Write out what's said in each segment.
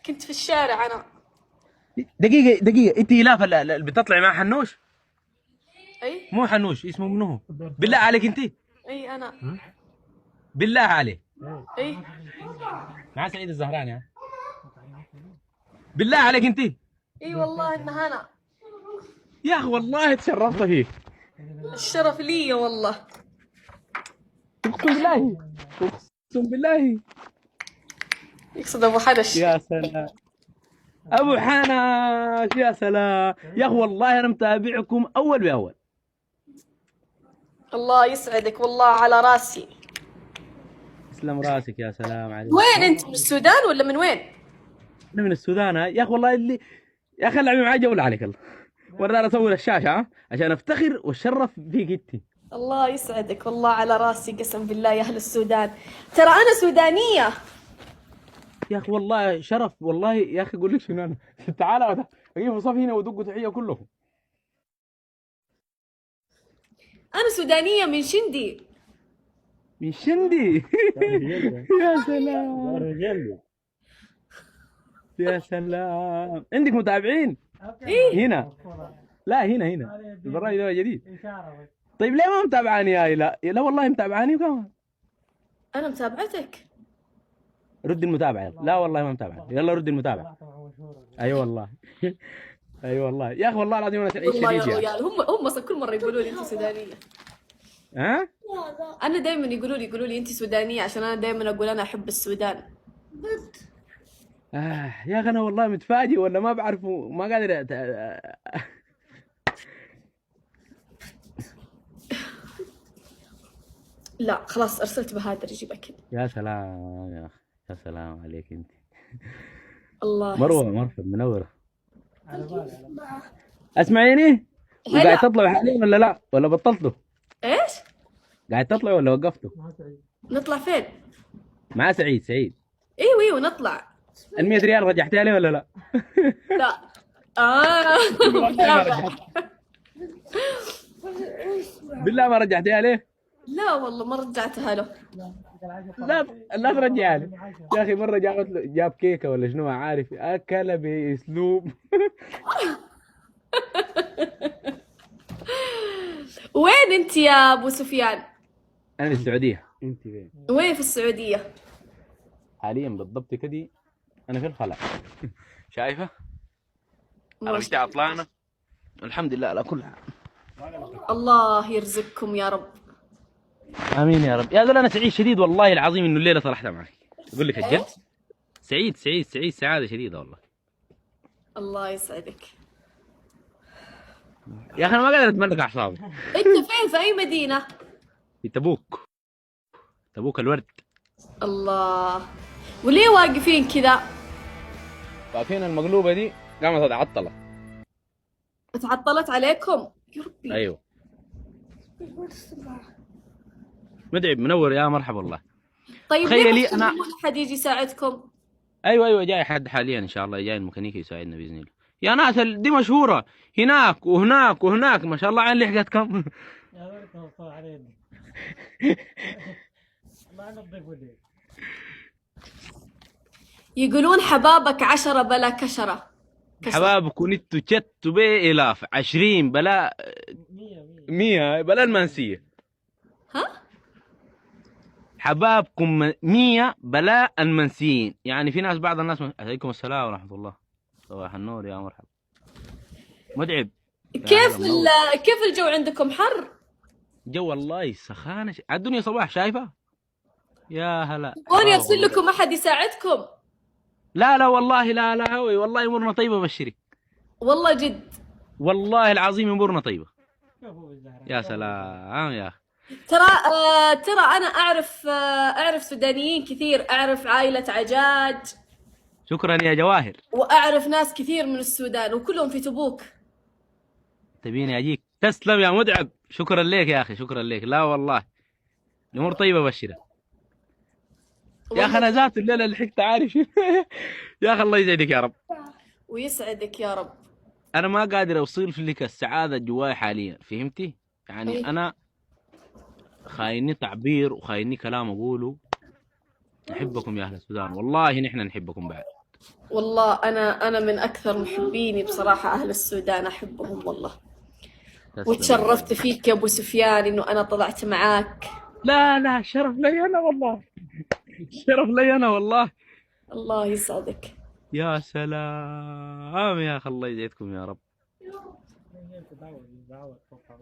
كنت في الشارع انا. دقيقة دقيقة، انت لاف اللي بتطلعي مع حنوش؟ اي مو حنوش، اسمه منو؟ بالله عليك انت؟ اي انا. بالله عليك. اي مع سعيد الزهراني ها؟ بالله عليك انت؟ اي والله انها انا. يا اخي والله تشرفت فيك. الشرف لي والله. اقسم بالله، اقسم بالله. يقصد ابو حدش. يا سلام ابو حنش، يا سلام يا اخي والله انا متابعكم اول باول. الله يسعدك والله على راسي. تسلم راسك، يا سلام عليك. وين انت، من السودان ولا من وين؟ انا من السودان ها؟ يا اخي والله اللي، يا اخي العبي معي جوله عليك الله. ورا اصور الشاشه ها عشان افتخر واتشرف فيك انت. الله يسعدك والله على راسي، قسم بالله يا اهل السودان. ترى انا سودانية. يا اخي والله شرف والله. يا اخي اقول لك شنو انا تعال اجيب صف هنا ودقوا تحيه كلهم. انا سودانية من شندي. من شندي. يا سلام يا سلام. عندك متابعين ايه هنا؟ لا هنا البرنامج ده جديد. طيب ليه ما متابعاني يا لا؟ لا والله متابعاني كمان. انا متابعتك. رد المتابعة يلا. لا والله ما متابعة، يلا رد المتابعة. ايوه والله. ايوه والله يا اخي والله العظيم انا سعيد والله يا شديد يعني. ريال، هم اصلا كل مرة يقولوا لي انت سودانية. ها؟ انا دائما يقولوا لي انت سودانية، عشان انا دائما اقول انا احب السودان. يا اخي انا والله متفاجئ ولا ما بعرف، ما قادر لا خلاص ارسلت بهادر يجيب اكل. يا سلام يا اخي، يا سلام عليك انت. الله مروه يسلمك. مرحبا منوره. اسمعيني، وقاعد هلا. تطلعوا حاليا ولا لا؟ ولا بطلتوا؟ ايش؟ قاعد تطلعوا ولا وقفتوا؟ نطلع فين؟ مع سعيد. ايوه ايوه نطلع. ال 100 ريال رجعتها لي ولا لا؟ لا. اه والله ما متابع. رجعت، بالله ما رجعتها لي. لا والله ما رجعتها له. لا لا ترجعها لي يا اخي. مره جاب كيكه ولا شنو ما عارف، اكل باسلوب. وين انت يا ابو سفيان؟ انا في السعوديه. انت فين؟ وين في السعودية؟ حاليا بالضبط كده انا في الخلا. شايفه ما عرفتي شاء الله. عطلانه. الحمد لله على كل حال. الله يرزقكم يا رب. امين يا رب. يا زول انا سعيد شديد والله العظيم انه الليله صلحتها معك. اقول لك الجد، ايش؟ سعيد سعاده شديده والله. الله يسعدك. يا اخي انا ما قادر اتملك اعصابي. انت فين، في اي مدينة؟ في تبوك الورد. الله. وليه واقفين كذا؟ واقفين المقلوبه دي قامت تتعطل. اتعطلت عليكم يا ربي. ايوه مدعب منور يا مرحبا والله. طيب ليه تخيلي ما انا، تكلمون احد يجي يساعدكم؟ ايوه جاي حد حاليا ان شاء الله، جاي الميكانيكي يساعدنا باذن الله. يا ناس دي مشهوره هناك وهناك ما شاء الله. عين لحقت كم. يا ذلك توصل علينا. ما نضيف ودي. يقولون حبابك 10 بلا كشرة. حبابكم انتوا جتوا بالاف 20 بلا 100 بلا المنسيه. ها؟ حبابكم 100 بلا المنسيين. يعني في ناس، بعض الناس عليكم السلام ورحمه الله. صباح النور يا مرحبا. متعب. كيف الجو عندكم، حر؟ جو والله سخانه الدنيا صباح شايفه. يا هلا. وين يرسل لكم احد يساعدكم؟ لا والله لا والله امورنا طيبه بشري. والله جد. والله العظيم امورنا طيبه. يا سلام يا اخي. ترى انا اعرف سودانيين كثير، اعرف عائلة عجاج. شكرا يا جواهر. واعرف ناس كثير من السودان وكلهم في تبوك. تبيني اجيك؟ تسلم يا متعب، شكرا لك يا اخي، شكرا لك. لا والله الامور طيبه بشره. يا اخي انا ذات الليله اللي لحقت عارف. يا اخي الله يسعدك يا رب. ويسعدك يا رب. انا ما قادر اوصف لك السعاده جواي حاليا، فهمتي؟ يعني انا خايني تعبير وخايني كلام اقوله. نحبكم يا اهل السودان والله، نحن نحبكم بعد. والله أنا من أكثر محبيني بصراحة أهل السودان، أحبهم والله. تسلم. وتشرفت فيك يا أبو سفيان إنه أنا طلعت معاك. لا لا، شرف لي انا والله، شرف لي انا والله. الله يسعدك. يا سلام يا اخي، الله يسعدكم يا رب. دعوة توقع.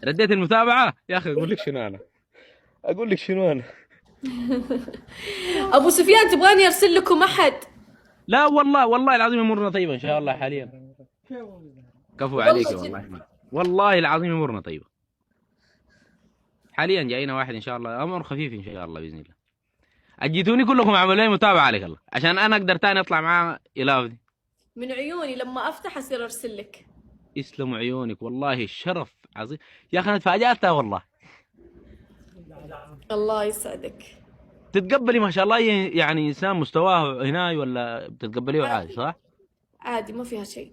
رديت المتابعة يا اخي. اقول لك شنو انا، اقول لك شنو انا. أبو سفيان تبغاني أرسل لكم أحد؟ لا والله، والله العظيم امورنا طيبة ان شاء الله حاليا. كفو والله عليك جد. والله، والله العظيم امورنا طيبة حاليا. جاينا واحد ان شاء الله، امر خفيف ان شاء الله باذن الله. اجيتوني كلكم عملوا لي متابعة عليك الله، عشان انا اقدر تاني اطلع معاه الى من عيوني لما أفتح أصير أرسل لك. يسلموا عيونك والله، الشرف عظيم يا اخي. انا تفاجأت والله. الله يسعدك. تتقبلي ما شاء الله يعني انسان مستواه هنا، ولا بتتقبليه عادي صح؟ عادي ما فيها شيء.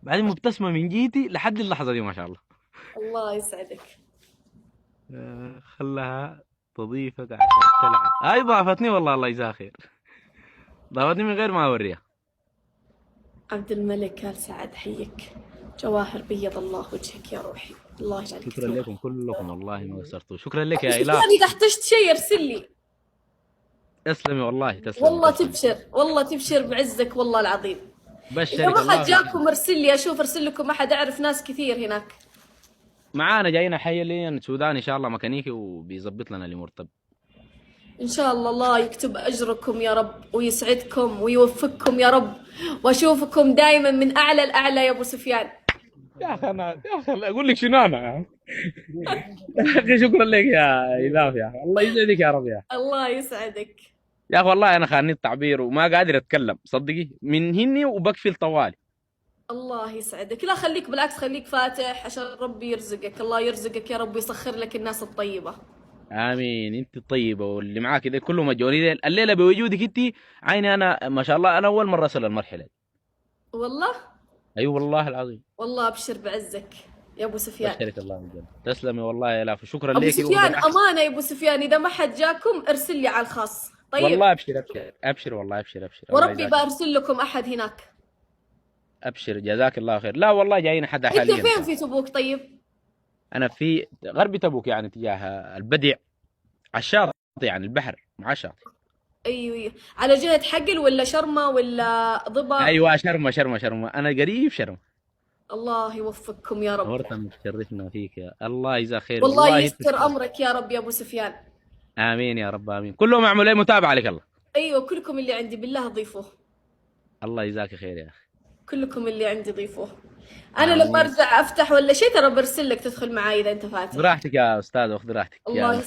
بعدين مبتسمة من جيتي لحد اللحظة دي ما شاء الله. الله يسعدك. خلها تضيفك عشان تلعب. هاي ضافتني والله، الله يجزاها خير. ضافتني من غير ما اوريها. عبد الملك آل سعد حيك. جواهر بيض الله وجهك يا روحي. الله يجعلك شكرا تنور. لكم كلكم والله ما قصرتوا. شكرا لك يا سفيان إله. إذا احتجت شيء ارسل لي. تسلمي والله، تسلمي. والله تسلمي. تبشر، والله تبشر بعزك والله العظيم. إذا بشرك ما الله. حد جاكم ارسل لي، أشوف أرسل لكم أحد، أعرف ناس كثير هناك. معانا جاينا حي السودان ان شاء الله ميكانيكي وبيظبط لنا الامور. طب إن شاء الله الله يكتب أجركم يا رب ويسعدكم ويوفقكم يا رب، وأشوفكم دائما من أعلى الأعلى يا أبو سفيان. يا اخي انا، يا اخي اقول لك شنو انا. يا اخي شكرا لك يا إله، يا أخي. الله يسعدك يا رب يا أخي. الله يسعدك. يا اخي والله انا خاني التعبير وما قادر اتكلم، صدقي من هني وبقفل طوالي. الله يسعدك. لا خليك، بالعكس خليك فاتح عشان ربي يرزقك. الله يرزقك يا رب ويسخر لك الناس الطيبة. امين. انت الطيبه واللي معاك كده كلهم مجونين الليله بوجودك انت. عيني انا ما شاء الله، انا اول مره اصل المرحله دي. والله اي أيوة والله العظيم. والله أبشر بعزك يا أبو سفيان. بشكرك الله من جد. تسلمي والله يا لاف، شكرا أبو لك. سفيان أمانة يا أبو سفيان، إذا ما حد جاكم ارسل لي على الخاص. طيب والله ابشر ابشر ابشر والله، ابشر ابشر. الله وربي يجزاك. بارسل لكم أحد هناك. ابشر جزاك الله خير. لا والله جايين حدا أنت حاليا. فين في تبوك طيب؟ انا في غرب تبوك، يعني تجاه البديع، على الشاطئ، يعني البحر مع الشاطئ. أيوه أيوه، على جهة حقل ولا شرمة ولا ضبا؟ ايوه شرمه شرمه شرمه، انا قريب شرمه. الله يوفقكم يا رب. نورت مشرفنا فيك يا الله يجزاك خير. والله يستر أمرك يا رب يا أبو سفيان. امين يا رب امين. كلهم اعملوا لي متابعه عليك الله. أيوه كلكم اللي عندي بالله ضيفوه. الله يجزاك خير يا اخي. كلكم اللي عندي ضيفوه. أنا لما أرجع أفتح ولا شيء ترى برسل لك تدخل معاي إذا أنت فاتح. براحتك يا استاذ، واخذ راحتك. الله